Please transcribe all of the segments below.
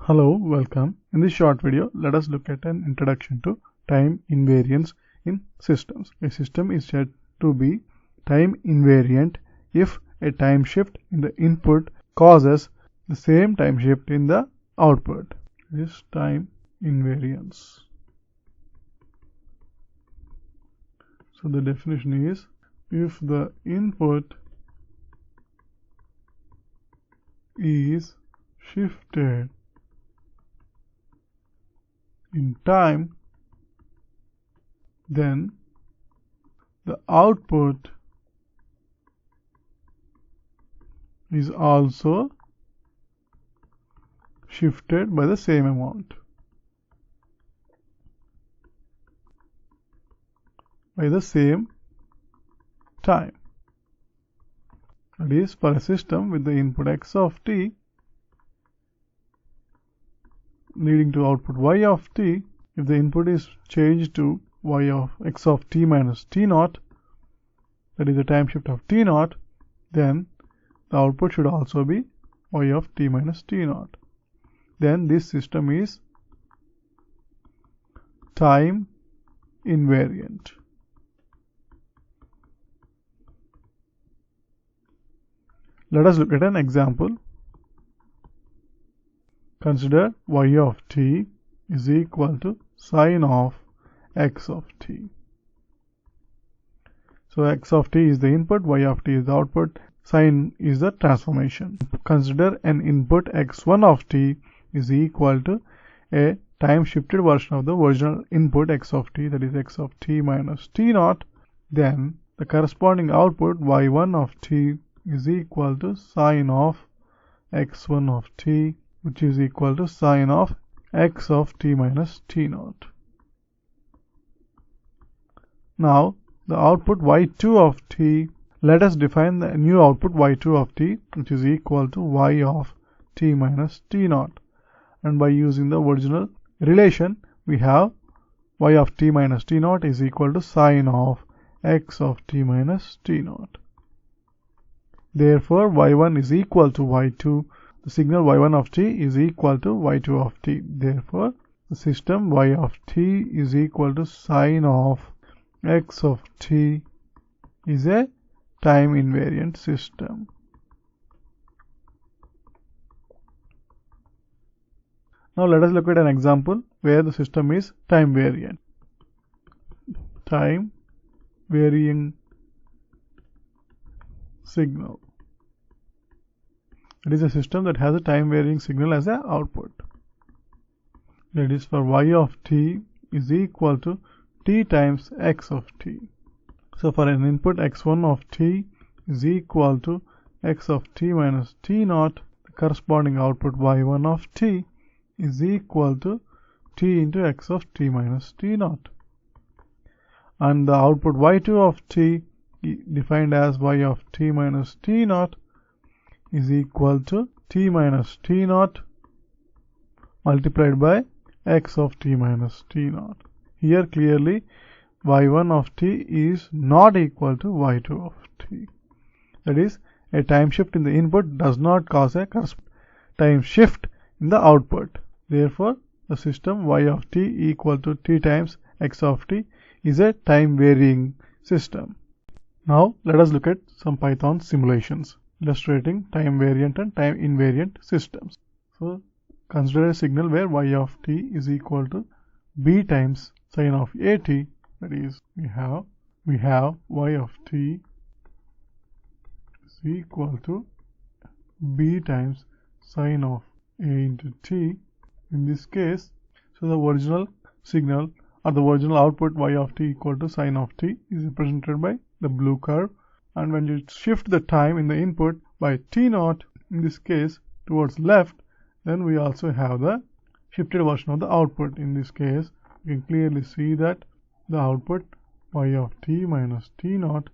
Hello, welcome. In this short video, let us look at an introduction to time invariance in systems. A system is said to be time invariant if a time shift in the input causes the same time shift in the output. This is time invariance. So the definition is, if the input is shifted in time, then the output is also shifted by the same amount, by the same time. That is, for a system with the input x of t leading to output y of t, if the input is changed to y of x of t minus t naught, that is the time shift of t naught, then the output should also be y of t minus t naught. Then this system is time invariant. Let us look at an example. Consider y of t is equal to sine of x of t. So x of t is the input, y of t is the output, sine is the transformation. Consider an input x1 of t is equal to a time shifted version of the original input x of t, that is x of t minus t naught. Then the corresponding output y1 of t is equal to sine of x1 of t, which is equal to sine of x of t minus t naught. Now the output y2 of t, let us define the new output y2 of t, which is equal to y of t minus t naught. And by using the original relation, we have y of t minus t naught is equal to sine of x of t minus t naught. Therefore y1 is equal to y2. The signal y1 of t is equal to y2 of t. Therefore the system y of t is equal to sine of x of t is a time invariant system. Now let us look at an example where the system is time variant. Time varying signal. It is a system that has a time varying signal as an output. That is, for y of t is equal to t times x of t. So for an input x1 of t is equal to x of t minus t naught, the corresponding output y1 of t is equal to t into x of t minus t naught. And the output y2 of t, defined as y of t minus t naught, is equal to t minus t naught multiplied by x of t minus t naught. Here clearly y1 of t is not equal to y2 of t. That is, a time shift in the input does not cause a time shift in the output. Therefore, the system y of t equal to t times x of t is a time varying system. Now let us look at some Python simulations illustrating time variant and time invariant systems. So consider a signal where y of t is equal to b times sine of at. That is, we have y of t is equal to b times sine of a into t. In this case, so the original signal or the original output y of t equal to sine of t is represented by the blue curve, and when you shift the time in the input by t naught, in this case towards left, then we also have the shifted version of the output. In this case, you can clearly see that the output y of t minus t naught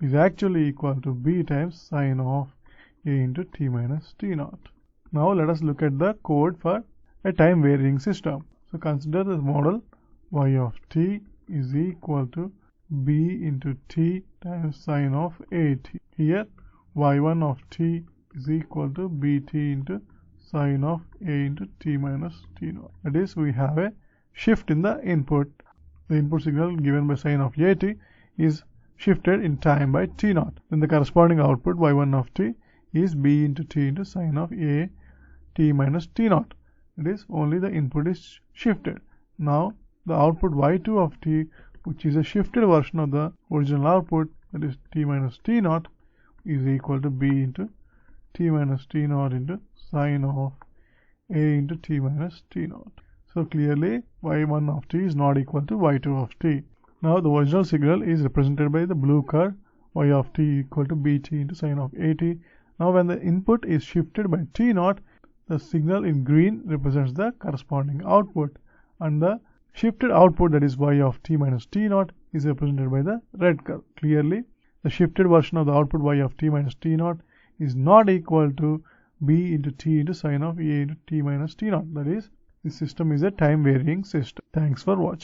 is actually equal to b times sine of a into t minus t naught. Now let us look at the code for a time varying system. So consider the model y of t is equal to b into t times sine of at. Here y1 of t is equal to bt into sine of a into t minus t naught. That is, we have a shift in the input. The input signal given by sine of at is shifted in time by t naught. Then the corresponding output y1 of t is b into t into sine of a t minus t naught. That is, only the input is shifted. Now the output y2 of t, which is a shifted version of the original output, that is t minus t naught, is equal to b into t minus t naught into sine of a into t minus t naught. So clearly y1 of t is not equal to y2 of t. Now the original signal is represented by the blue curve, y of t equal to bt into sine of at. Now when the input is shifted by t naught, the signal in green represents the corresponding output, and the shifted output, that is y of t minus t naught, is represented by the red curve. Clearly the shifted version of the output y of t minus t naught is not equal to b into t into sine of a into t minus t naught. That is, this system is a time varying system. Thanks for watching.